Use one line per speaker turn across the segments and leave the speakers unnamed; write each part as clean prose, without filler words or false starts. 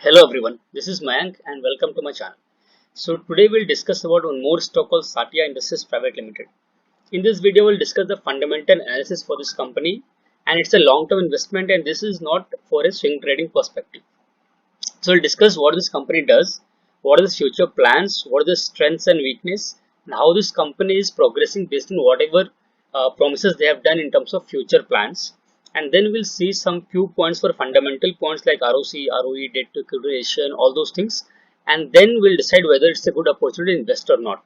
Hello everyone, this is Mayank and welcome to my channel. So today we'll discuss about one more stock called Satia Industries Private Limited. In this video we'll discuss the fundamental analysis for this company, and it's a long-term investment and this is not for a swing trading perspective. So we'll discuss what this company does, what are the future plans, what are the strengths and weakness, and how this company is progressing based on whatever promises they have done in terms of future plans. And then we'll see some few points for fundamental points like ROC, ROE, debt to equity ratio, all those things. And then we'll decide whether it's a good opportunity to invest or not.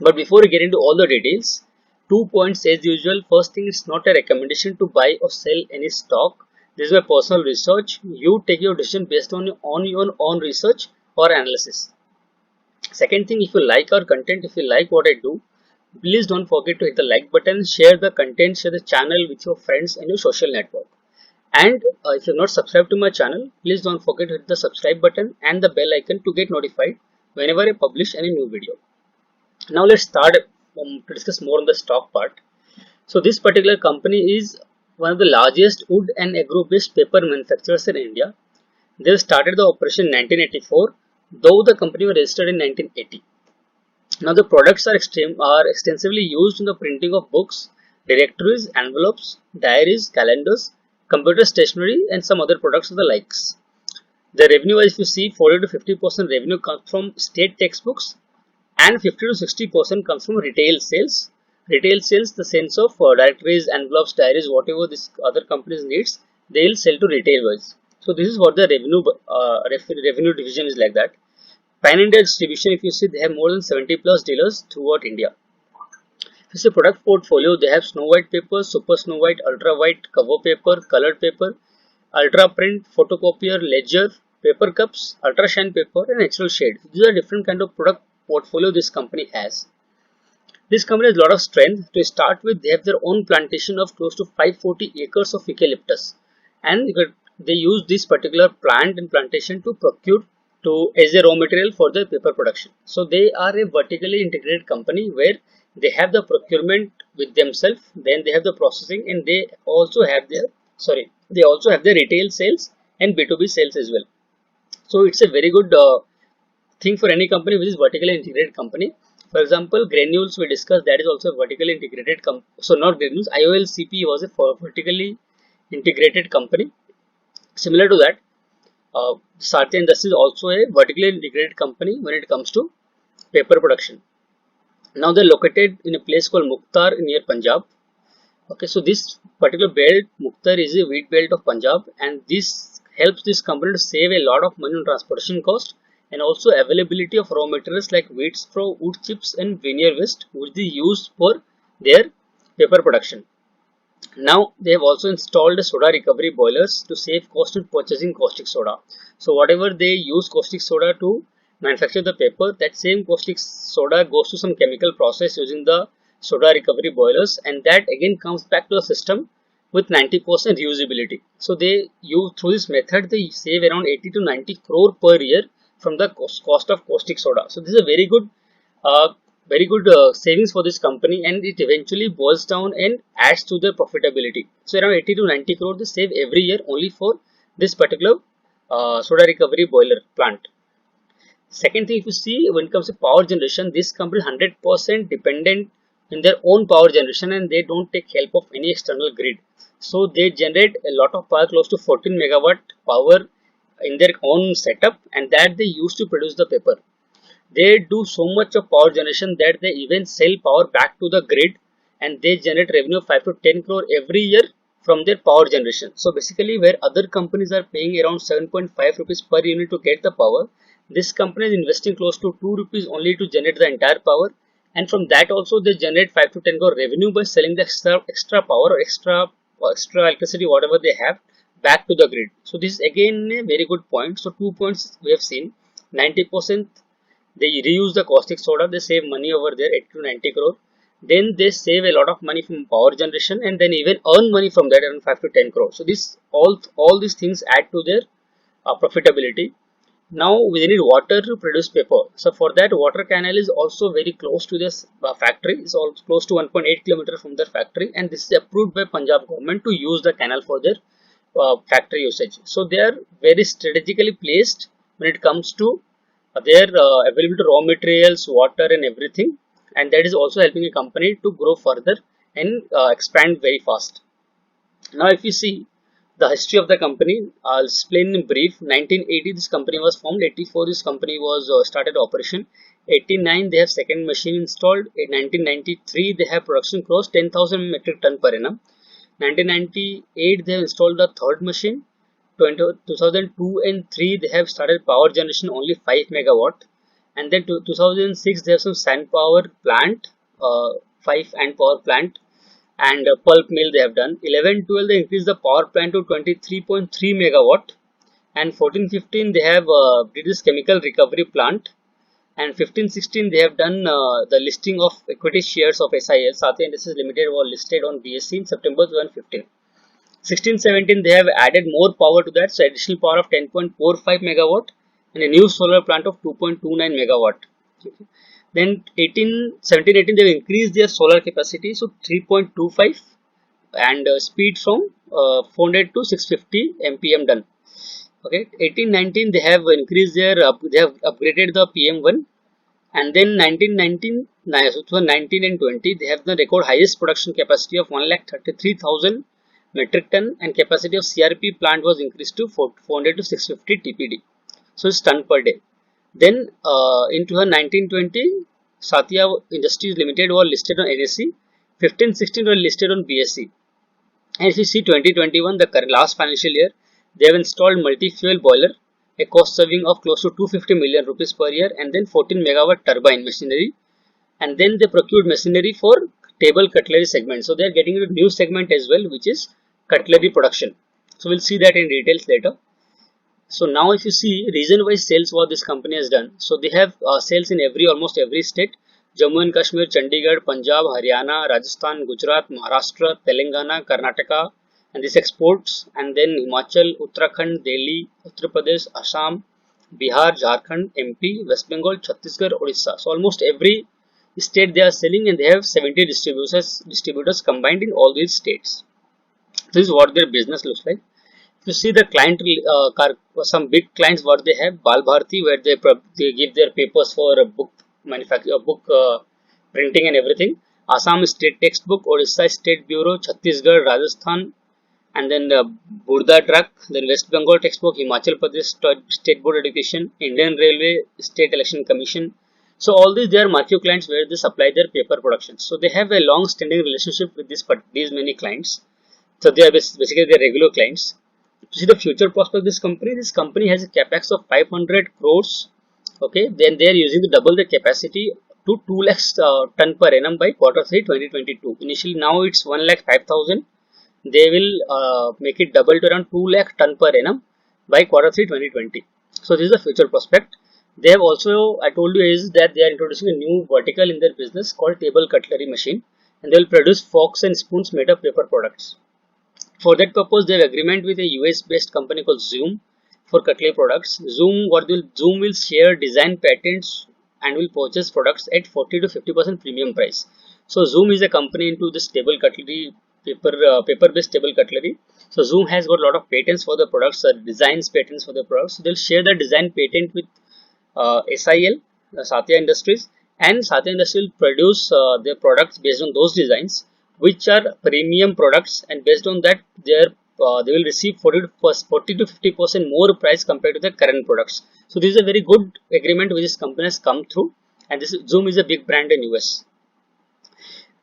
But before we get into all the details, 2 points as usual. First thing, it's not a recommendation to buy or sell any stock. This is my personal research. You take your decision based on your own research or analysis. Second thing, if you like our content, if you like what I do, please don't forget to hit the like button, share the content, share the channel with your friends and your social network. And if you're not subscribed to my channel, please don't forget to hit the subscribe button and the bell icon to get notified whenever I publish any new video. Now let's start to discuss more on the stock part. So this particular company is one of the largest wood and agro based paper manufacturers in India. They started the operation in 1984, though the company was registered in 1980. Now the products are extensively used in the printing of books, directories, envelopes, diaries, calendars, computer stationery and some other products of the likes. The revenue, as you see, 40 to 50% revenue comes from state textbooks and 50 to 60% comes from retail sales. Retail sales, the sense of directories, envelopes, diaries, whatever this other companies needs, they will sell to retail wise. So this is what the revenue division is like that. Pan India distribution, if you see, they have more than 70 plus dealers throughout India. If you see product portfolio, they have Snow White paper, Super Snow White, Ultra White, cover paper, colored paper, Ultra Print, photocopier, ledger, paper cups, Ultra Shine paper and natural shade. These are different kind of product portfolio this company has. This company has a lot of strength. To start with, they have their own plantation of close to 540 acres of eucalyptus, and they use this particular plant and plantation to procure as a raw material for the paper production. So they are a vertically integrated company where they have the procurement with themselves, then they have the processing, and they also have their retail sales and B2B sales as well. So it's a very good thing for any company which is vertically integrated company. For example, granules we discussed, that is also a vertically integrated company. So not granules, IOLCP was a vertically integrated company. Similar to that, Satia Industries is also a vertically integrated company when it comes to paper production. Now they're located in a place called Muktar near Punjab. Okay, so this particular belt, Muktar, is a wheat belt of Punjab, and this helps this company to save a lot of money on transportation cost and also availability of raw materials like wheat straw, wood chips and veneer waste, which they use for their paper production. Now they have also installed soda recovery boilers to save cost in purchasing caustic soda. So whatever they use caustic soda to manufacture the paper, that same caustic soda goes to some chemical process using the soda recovery boilers, and that again comes back to the system with 90% reusability. So they use, through this method, they save around 80 to 90 crore per year from the cost of caustic soda. So this is a very good savings for this company, and it eventually boils down and adds to the profitability. So around 80 to 90 crore they save every year only for this particular soda recovery boiler plant. Second thing, if you see, when it comes to power generation, this company is 100% dependent in their own power generation and they don't take help of any external grid. So they generate a lot of power, close to 14 megawatt power in their own setup, and that they use to produce the paper. They do so much of power generation that they even sell power back to the grid, and they generate revenue of 5 to 10 crore every year from their power generation. So basically, where other companies are paying around 7.5 rupees per unit to get the power, this company is investing close to 2 rupees only to generate the entire power, and from that also they generate 5 to 10 crore revenue by selling the extra power or extra electricity, whatever they have, back to the grid. So this is again a very good point. So 2 points we have seen. 90% they reuse the caustic soda, they save money over there, 80 to 90 crore. Then they save a lot of money from power generation and then even earn money from that, around 5 to 10 crore. So this all these things add to their profitability. Now we need water to produce paper. So for that, water canal is also very close to this factory. It's also close to 1.8 kilometers from their factory, and this is approved by Punjab government to use the canal for their factory usage. So they are very strategically placed when it comes to their available to raw materials, water and everything, and that is also helping a company to grow further and expand very fast. Now if you see the history of the company, I'll explain in brief. 1980 this company was formed, 84 this company was started operation, 89 they have second machine installed, in 1993 they have production crossed 10,000 metric ton per annum, 1998 they have installed the third machine, 2002 and 3 they have started power generation only 5 megawatt, and then 2006 they have some sand power plant, 5 and power plant, and pulp mill they have done. 11-12 they increased the power plant to 23.3 megawatt, and 14-15 they have did this chemical recovery plant, and 15-16 they have done the listing of equity shares of SIL, Satia Industries Limited, was listed on BSE in September 2015. 16-17 they have added more power to that, so additional power of 10.45 megawatt and a new solar plant of 2.29 megawatt. Okay. Then 17-18 they have increased their solar capacity, so 3.25, and speed from 400 to 650 mpm done. Okay, 18-19 they have increased their they have upgraded the PM1, and then 19-19 and 20 they have the record highest production capacity of 1,33,000 metric ton, and capacity of CRP plant was increased to 400 to 650 TPD, so it's ton per day. Then in 2019-20 Satia Industries Limited was listed on NSE, 15-16 were listed on BSE, and if you see 2021 the current last financial year, they have installed multi-fuel boiler, a cost saving of close to 250 million rupees per year, and then 14 megawatt turbine machinery, and then they procured machinery for table cutlery segment. So they are getting into a new segment as well, which is cutlery production. So we'll see that in details later. So now if you see region wise sales what this company has done, so they have sales in almost every state: Jammu and Kashmir, Chandigarh, Punjab, Haryana, Rajasthan, Gujarat, Maharashtra, Telangana, Karnataka, and this exports, and then Himachal, Uttarakhand, Delhi, Uttar Pradesh, Assam, Bihar, Jharkhand, MP, West Bengal, Chhattisgarh, Odisha. So almost every state they are selling, and they have 70 distributors combined in all these states. This is what their business looks like. If you see the client, some big clients what they have: Bal Bharti, where they give their papers for a book manufacture, book printing and everything. Assam State Textbook, Odisha State Bureau, Chhattisgarh, Rajasthan, and then Burda Truck, then West Bengal Textbook, Himachal Pradesh State Board Education, Indian Railway, State Election Commission. So all these they are marquee clients where they supply their paper productions. So they have a long-standing relationship with these many clients. So they are basically their regular clients. To see the future prospect of this company has a capex of 500 crores. Okay, then they are using to double the capacity to 2 lakhs ton per annum by Q3 2022. Initially now it's 1,05,000. They will make it double to around 2 lakh ton per annum by Q3 2020. So this is the future prospect. They have also, I told you, is that they are introducing a new vertical in their business called table cutlery machine, and they will produce forks and spoons made of paper products. For that purpose, they have agreement with a US based company called Zoom for cutlery products. Zoom will share design patents and will purchase products at 40 to 50% premium price. So Zoom is a company into this table cutlery, paper based table cutlery. So Zoom has got a lot of patents for the products, designs patents for the products. They'll share the design patent with SIL, Satia Industries, and Satia Industries will produce their products based on those designs, which are premium products, and based on that they will receive 40 to 50% more price compared to the current products. So this is a very good agreement which this company has come through, and this Zoom is a big brand in US.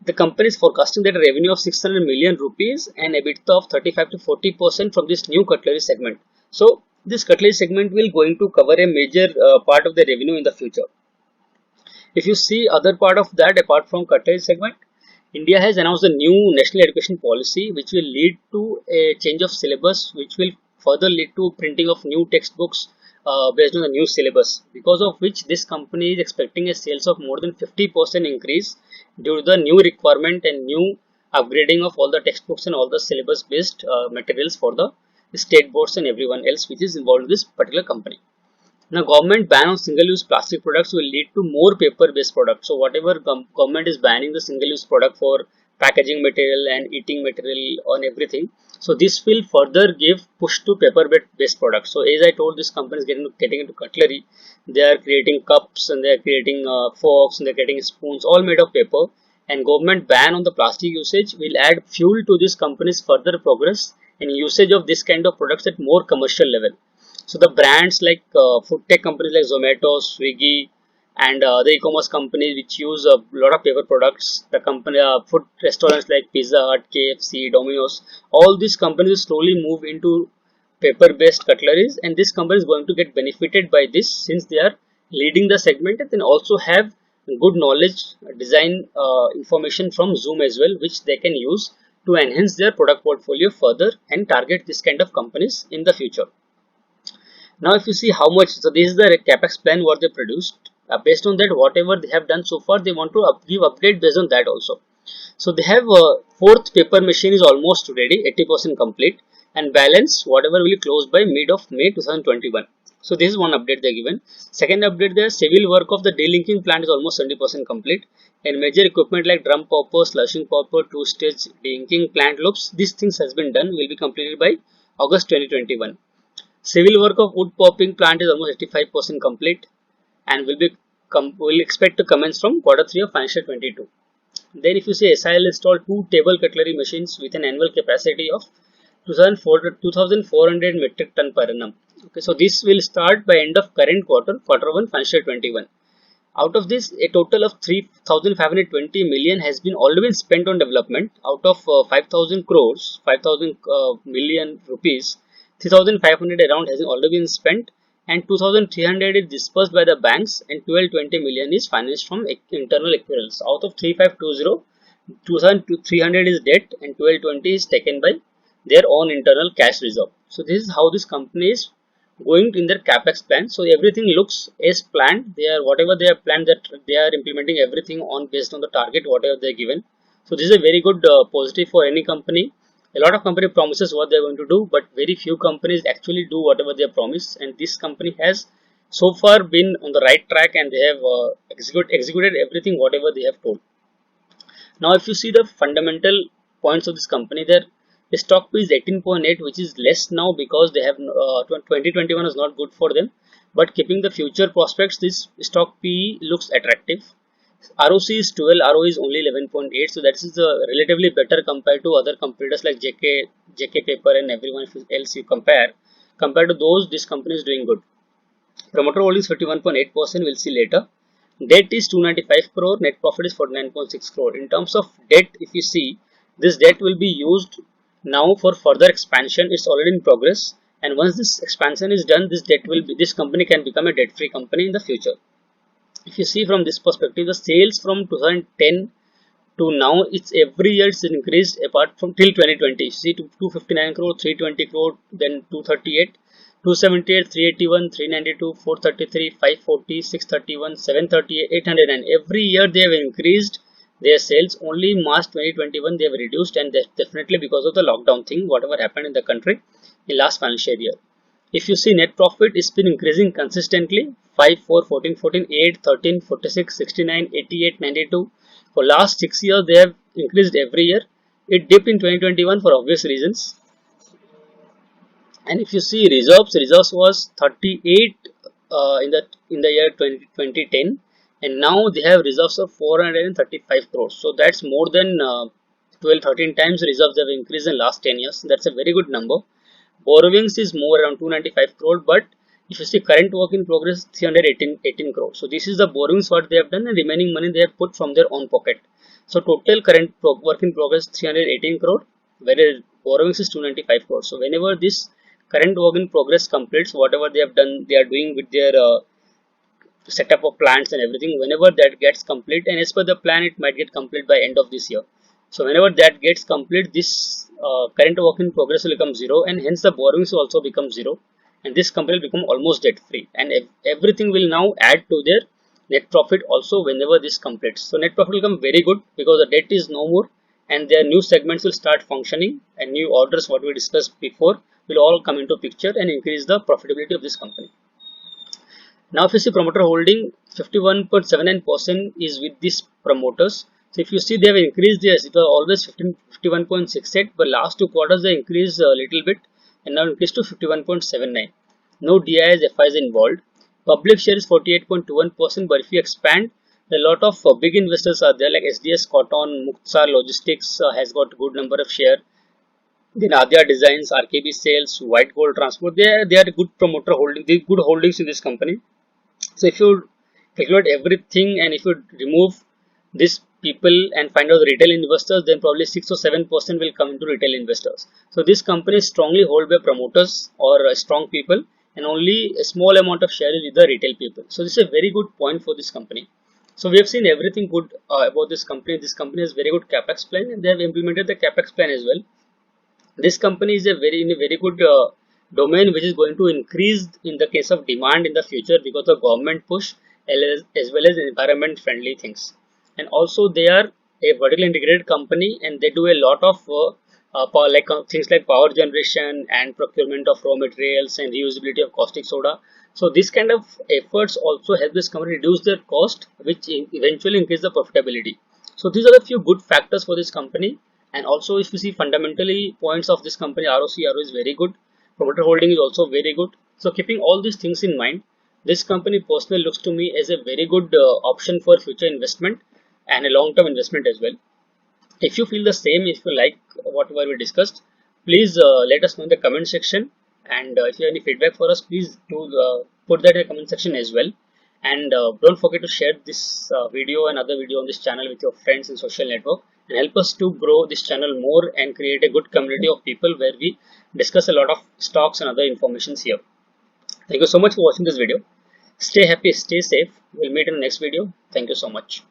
The company is forecasting that a revenue of 600 million rupees and EBITDA of 35 to 40% from this new cutlery segment. So this cutlery segment will going to cover a major part of the revenue in the future. If you see other part of that, apart from cutlery segment, India has announced a new national education policy which will lead to a change of syllabus, which will further lead to printing of new textbooks based on the new syllabus, because of which this company is expecting a sales of more than 50% increase due to the new requirement and new upgrading of all the textbooks and all the syllabus based materials for the state boards and everyone else which is involved in this particular company. Now, government ban on single-use plastic products will lead to more paper-based products. So, whatever government is banning the single-use product for packaging material and eating material on everything. So this will further give push to paper based products. So as I told, this company is getting into cutlery. They are creating cups and they are creating forks and they are creating spoons, all made of paper. And government ban on the plastic usage will add fuel to this company's further progress and usage of this kind of products at more commercial level. So the brands like food tech companies like Zomato, Swiggy, and the e-commerce companies which use a lot of paper products, the company food restaurants like Pizza Hut, KFC, Domino's, all these companies will slowly move into paper-based cutleries, and this company is going to get benefited by this since they are leading the segment and then also have good knowledge, design information from Zoom as well, which they can use to enhance their product portfolio further and target this kind of companies in the future. Now if you see how much, so this is the capex plan what they produced. Based on that, whatever they have done so far, they want to give upgrade based on that also. So they have fourth paper machine is almost ready, 80% complete, and balance whatever will close by mid of May 2021. So this is one update they given. Second update, the civil work of the delinking plant is almost 70% complete, and major equipment like drum popper, slushing popper, two-stage delinking plant loops, these things has been done, will be completed by August 2021. Civil work of wood popping plant is almost 85% complete and will expect to commence from Q3 of financial 22. Then if you say SIL installed 2 table cutlery machines with an annual capacity of 2,400 metric ton per annum. Okay, so this will start by end of current Q1 financial 21. Out of this, a total of 3,520 million has been already spent on development. Out of 5,000 crores, 5,000 million rupees, 3,500 around has already been spent, and 2,300 is disbursed by the banks, and 1,220 million is financed from internal accruals. Out of 3,520, 2,300 is debt and 1,220 is taken by their own internal cash reserve. So this is how this company is going in their capex plan. So everything looks as planned. They are whatever they have planned, that they are implementing everything on based on the target whatever they are given. So this is a very good positive for any company. A lot of company promises what they are going to do, but very few companies actually do whatever they promise. And this company has so far been on the right track, and they have executed everything whatever they have told. Now, if you see the fundamental points of this company, their stock P is 18.8, which is less now because they have 2021 is not good for them. But keeping the future prospects, this stock P looks attractive. ROC is 12, ROE is only 11.8, so that is relatively better compared to other competitors like JK Paper and everyone else you compare. Compared to those, this company is doing good. Promoter holdings 51.8%, we'll see later. Debt is 295 crore, net profit is 49.6 crore. In terms of debt, if you see, this debt will be used now for further expansion. It's already in progress, and once this expansion is done, this company can become a debt-free company in the future. If you see from this perspective, the sales from 2010 to now, it's every year it's increased apart from till 2020. You see 259 crore, 320 crore, then 238, 278, 381, 392, 433, 540, 631, 738, 800, and every year they have increased their sales. Only March 2021 they have reduced, and that's definitely because of the lockdown thing, whatever happened in the country in last financial year. If you see net profit, it's been increasing consistently. 5, 4, 14, 14, 8, 13, 46, 69, 88, 92. For last 6 years, they have increased every year. It dipped in 2021 for obvious reasons. And if you see reserves was 38 in the year 2010, and now they have reserves of 435 crores. So that's more than 12-13 times reserves have increased in last 10 years. That's a very good number. Borrowings is more around 295 crore, but if you see current work in progress 318 crore. So this is the borrowings what they have done, and remaining money they have put from their own pocket. So total current work in progress 318 crore, whereas borrowings is 295 crore. So whenever this current work in progress completes, whatever they have done, they are doing with their setup of plants and everything, whenever that gets complete, and as per the plan it might get complete by end of this year. So whenever that gets complete, this current work in progress will become zero, and hence the borrowings will also become zero, and this company will become almost debt free, and everything will now add to their net profit also whenever this completes. So net profit will become very good because the debt is no more, and their new segments will start functioning, and new orders what we discussed before will all come into picture and increase the profitability of this company. Now if you see promoter holding, 51.79% is with these promoters. So if you see, they have increased this. It was always 51.68, but last 2 quarters they increased a little bit and now increased to 51.79. No DIs, FIs involved. Public share is 48.21%, but if you expand, a lot of big investors are there, like SDS Cotton, Muxar Logistics has got good number of share. Then Adya Designs, RKB Sales, White Gold Transport. They are a good promoter holding. They good holdings in this company. So if you calculate everything and if you remove these people and find out the retail investors, then probably 6 or 7% will come into retail investors. So this company is strongly held by promoters or strong people, and only a small amount of share is with the retail people. So this is a very good point for this company. So we have seen everything good about this company. This company has very good capex plan, and they have implemented the capex plan as well. This company is in a very good domain, which is going to increase in the case of demand in the future because of government push as well as environment friendly things. And also they are a vertically integrated company, and they do a lot of things like power generation and procurement of raw materials and reusability of caustic soda. So this kind of efforts also help this company reduce their cost, which eventually increase the profitability. So these are the few good factors for this company. And also if you see fundamentally points of this company, ROC, RO is very good. Promoter holding is also very good. So keeping all these things in mind, this company personally looks to me as a very good option for future investment and a long-term investment as well. If you feel the same, if you like whatever we discussed, please let us know in the comment section. And if you have any feedback for us, please do put that in the comment section as well. And don't forget to share this video and other video on this channel with your friends in social network, and help us to grow this channel more and create a good community of people where we discuss a lot of stocks and other informations here. Thank you so much for watching this video. Stay happy, stay safe. We'll meet in the next video. Thank you so much.